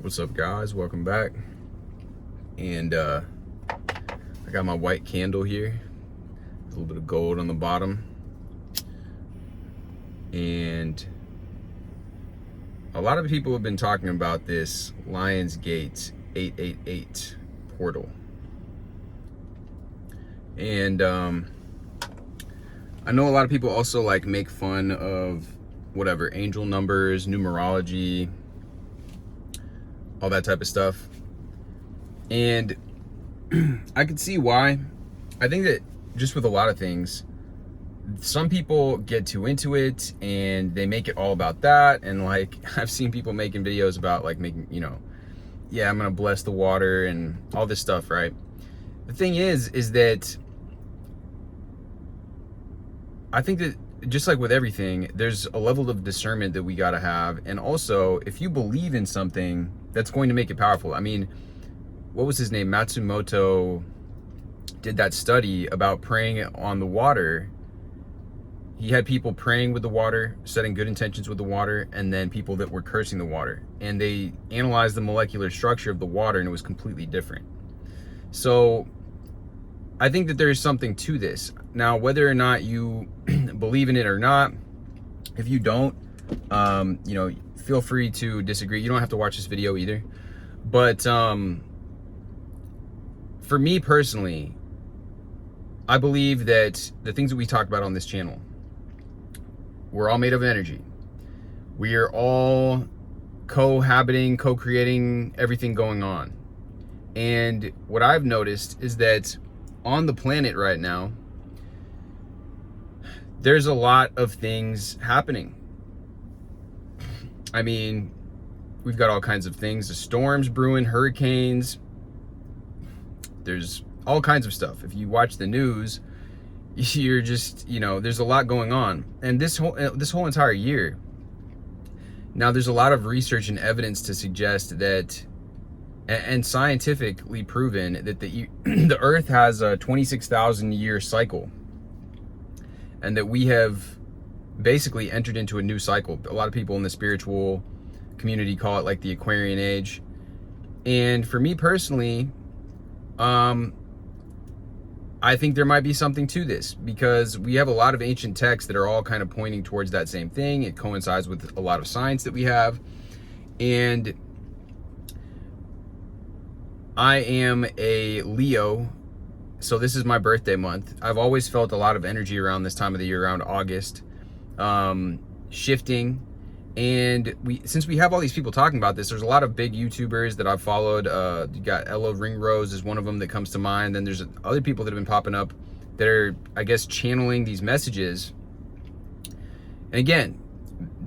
What's up, guys? Welcome back. And I got my white candle here, a little bit of gold on the bottom, and a lot of people have been talking about this Lionsgate 888 portal. And I know a lot of people also like make fun of whatever angel numbers, numerology, all that type of stuff. And I could see why. I think that just with a lot of things, some people get too into it and they make it all about that. And like, I've seen people making videos about like making, yeah, I'm gonna bless the water and all this stuff, right? The thing is that I think that just like with everything, there's a level of discernment that we gotta have. And also, if you believe in something, that's going to make it powerful. I mean, what was his name? Matsumoto did that study about praying on the water. He had people praying with the water, setting good intentions with the water, and then people that were cursing the water. And they analyzed the molecular structure of the water, and it was completely different. So I think that there is something to this. Now, whether or not you believe in it or not, if you don't, feel free to disagree. You don't have to watch this video either. But for me personally, I believe that the things that we talk about on this channel, we're all made of energy. We are all cohabiting, co-creating everything going on. And what I've noticed is that on the planet right now, there's a lot of things happening. I mean, we've got all kinds of things, the storms brewing, hurricanes. There's all kinds of stuff. If you watch the news, you're just, there's a lot going on. And this whole entire year, now there's a lot of research and evidence to suggest that, and scientifically proven, that the Earth has a 26,000 year cycle, and that we have basically entered into a new cycle. A lot of people in the spiritual community call it like the Aquarian Age. And for me personally, I think there might be something to this, because we have a lot of ancient texts that are all kind of pointing towards that same thing. It coincides with a lot of science that we have. And I am a Leo, so this is my birthday month. I've always felt a lot of energy around this time of the year, around August, shifting. And since we have all these people talking about this, there's a lot of big YouTubers that I've followed. You got Ella Ringrose is one of them that comes to mind. Then there's other people that have been popping up that are, I guess, channeling these messages. And again,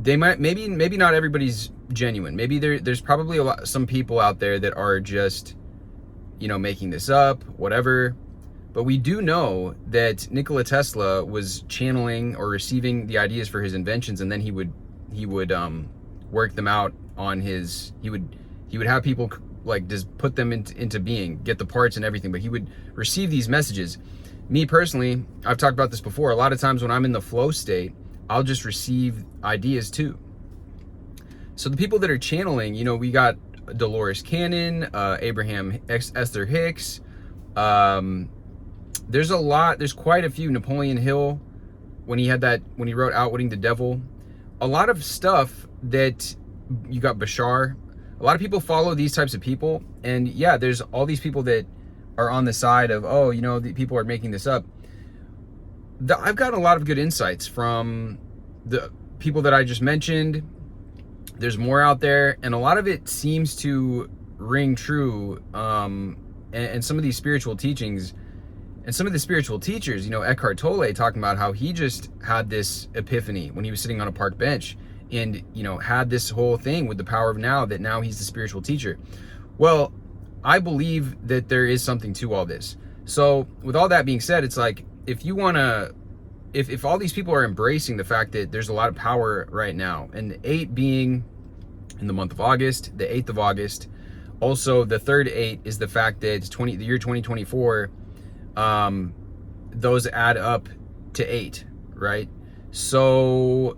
they might, maybe not everybody's genuine. Maybe there's probably some people out there that are just, making this up, whatever. But we do know that Nikola Tesla was channeling or receiving the ideas for his inventions, and then he would work them out on his, he would have people like just put them into being, get the parts and everything, but he would receive these messages. Me personally, I've talked about this before, a lot of times when I'm in the flow state, I'll just receive ideas too. So the people that are channeling, we got Dolores Cannon, Abraham Esther Hicks, there's quite a few. Napoleon Hill, when he wrote Outwitting the Devil, a lot of stuff that you got. Bashar, a lot of people follow these types of people. And yeah, there's all these people that are on the side of, the people are making this up. I've gotten a lot of good insights from the people that I just mentioned. There's more out there, and a lot of it seems to ring true. And some of these spiritual teachings, and some of the spiritual teachers, Eckhart Tolle talking about how he just had this epiphany when he was sitting on a park bench and, had this whole thing with the power of now, that now he's the spiritual teacher. Well, I believe that there is something to all this. So with all that being said, it's like, if you want to, if all these people are embracing the fact that there's a lot of power right now, and the 8 being in the month of August, the 8th of August, also the third 8 is the fact that the year 2024, those add up to 8, right? So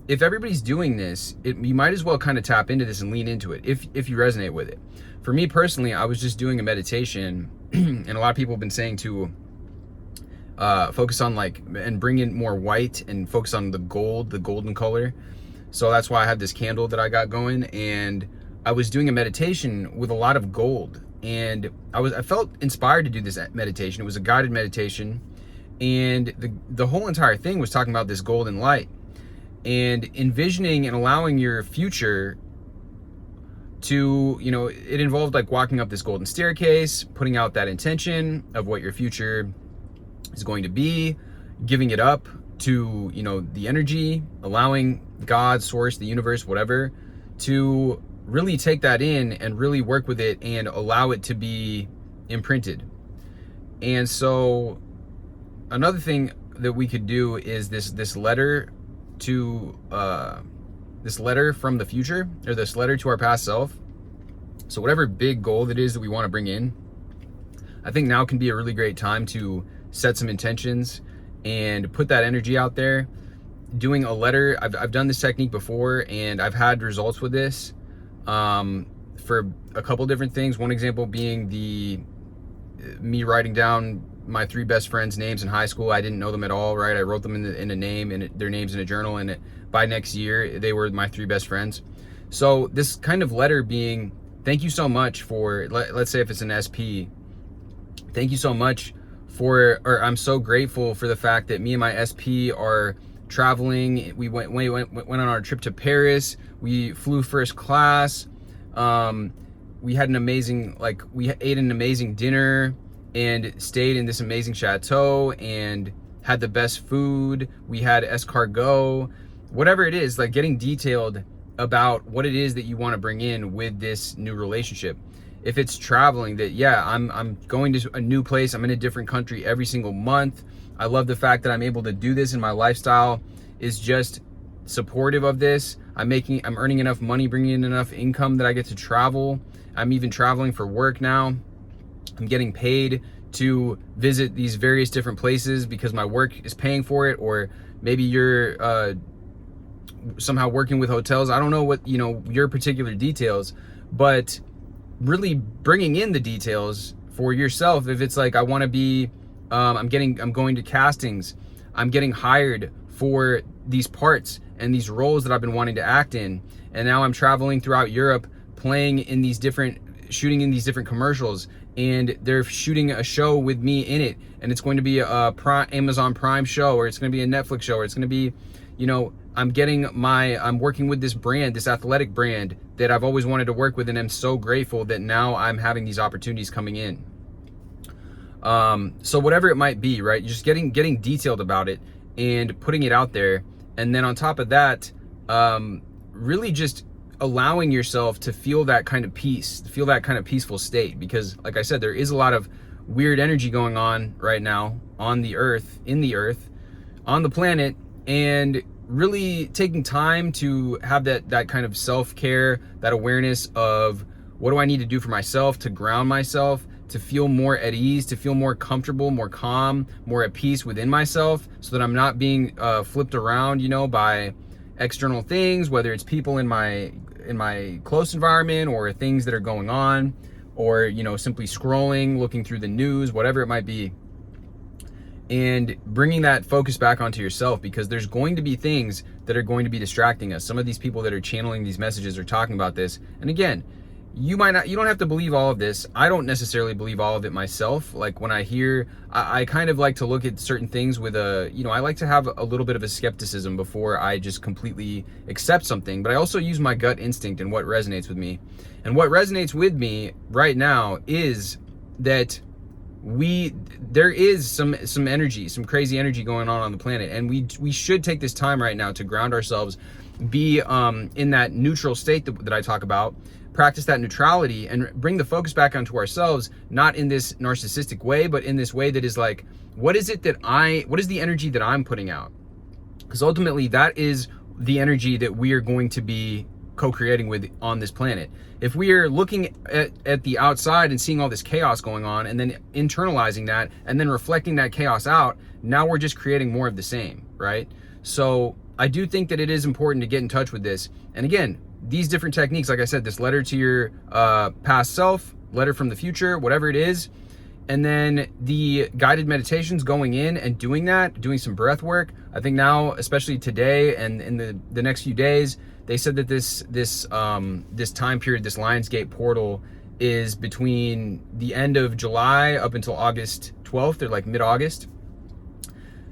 if everybody's doing this, you might as well kind of tap into this and lean into it if you resonate with it. For me personally, I was just doing a meditation and a lot of people have been saying to focus on and bring in more white and focus on the golden color. So that's why I have this candle that I got going, and I was doing a meditation with a lot of gold, and I felt inspired to do this meditation. It was a guided meditation, and the whole entire thing was talking about this golden light and envisioning and allowing your future to, it involved like walking up this golden staircase, putting out that intention of what your future is going to be, giving it up to, the energy, allowing God, source, the universe, whatever, to really take that in and really work with it and allow it to be imprinted. And so another thing that we could do is this letter to this letter from the future, or this letter to our past self. So whatever big goal that is that we want to bring in, I think now can be a really great time to set some intentions and put that energy out there. Doing a letter, I've done this technique before and I've had results with this for a couple different things. One example being me writing down my 3 best friends' names in high school. I didn't know them at all, right? I wrote them in a name and their names in a journal, and by next year they were my 3 best friends. So this kind of letter being, thank you so much for, let's say if it's an SP, thank you so much for, or I'm so grateful for the fact that me and my SP are traveling. We went on our trip to Paris. We flew first class. We had an amazing, we ate an amazing dinner and stayed in this amazing chateau and had the best food. We had escargot, whatever it is, getting detailed about what it is that you want to bring in with this new relationship. If it's traveling, that I'm going to a new place, I'm in a different country every single month. I love the fact that I'm able to do this, and my lifestyle is just supportive of this. I'm earning enough money, bringing in enough income that I get to travel. I'm even traveling for work now. I'm getting paid to visit these various different places because my work is paying for it, or maybe you're somehow working with hotels. I don't know what, your particular details, but really bringing in the details for yourself. If it's I want to be, I'm going to castings, I'm getting hired for these parts and these roles that I've been wanting to act in, and now I'm traveling throughout Europe, shooting in these different commercials, and they're shooting a show with me in it, and it's going to be a Amazon Prime show, or it's going to be a Netflix show, or it's going to be, I'm working with this brand, this athletic brand that I've always wanted to work with, and I'm so grateful that now I'm having these opportunities coming in. So whatever it might be, right? Just getting detailed about it and putting it out there. And then on top of that, really just allowing yourself to feel that kind of peace, feel that kind of peaceful state. Because like I said, there is a lot of weird energy going on right now on the earth, on the planet, and really taking time to have that kind of self-care, that awareness of what do I need to do for myself to ground myself, to feel more at ease, to feel more comfortable, more calm, more at peace within myself, so that I'm not being flipped around, by external things, whether it's people in my close environment, or things that are going on, or simply scrolling, looking through the news, whatever it might be. And bringing that focus back onto yourself, because there's going to be things that are going to be distracting us. Some of these people that are channeling these messages are talking about this. And again, you don't have to believe all of this. I don't necessarily believe all of it myself. When I hear, I kind of like to look at certain things with I like to have a little bit of a skepticism before I just completely accept something. But I also use my gut instinct and what resonates with me. And what resonates with me right now is that there is some energy, some crazy energy going on the planet, and we should take this time right now to ground ourselves, be in that neutral state that I talk about, practice that neutrality, and bring the focus back onto ourselves, not in this narcissistic way, but in this way that is what is the energy that I'm putting out? Because ultimately that is the energy that we are going to be co-creating with on this planet. If we are looking at the outside and seeing all this chaos going on, and then internalizing that and then reflecting that chaos out, now we're just creating more of the same, right? So I do think that it is important to get in touch with this. And again, these different techniques, like I said, this letter to your past self, letter from the future, whatever it is, and then the guided meditations, going in and doing that, doing some breath work. I think now, especially today and in the next few days, they said that this time period, this Lionsgate portal, is between the end of July up until August 12th, or like mid-August.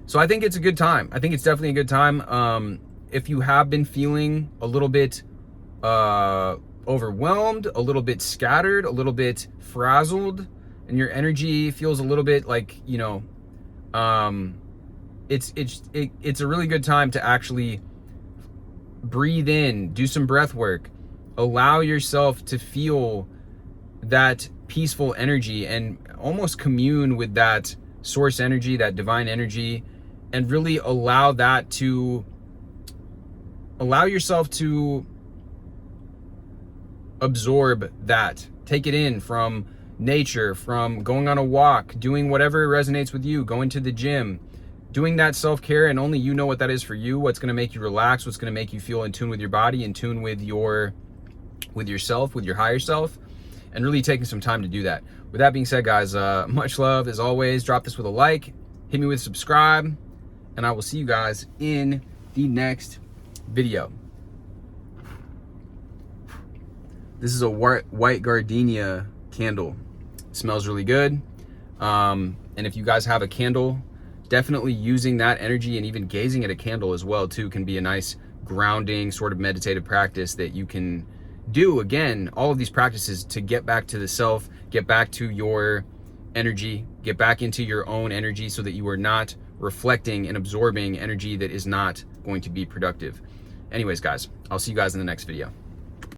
So I think it's a good time. I think it's definitely a good time. If you have been feeling a little bit overwhelmed, a little bit scattered, a little bit frazzled, and your energy feels a little bit like, you know, it's a really good time to actually breathe in, do some breath work, allow yourself to feel that peaceful energy and almost commune with that source energy, that divine energy, and really allow yourself to absorb that, take it in from nature, from going on a walk, doing whatever resonates with you, going to the gym, doing that self-care, and only you know what that is for you, what's going to make you relax, what's going to make you feel in tune with your body, in tune with yourself, with your higher self, and really taking some time to do that. With that being said, guys, much love as always. Drop this with a like, hit me with subscribe, and I will see you guys in the next video. This is a white gardenia candle. It smells really good. And if you guys have a candle, definitely using that energy and even gazing at a candle as well too can be a nice grounding sort of meditative practice that you can do. Again, all of these practices to get back to the self, get back to your energy, get back into your own energy so that you are not reflecting and absorbing energy that is not going to be productive. Anyways, guys, I'll see you guys in the next video.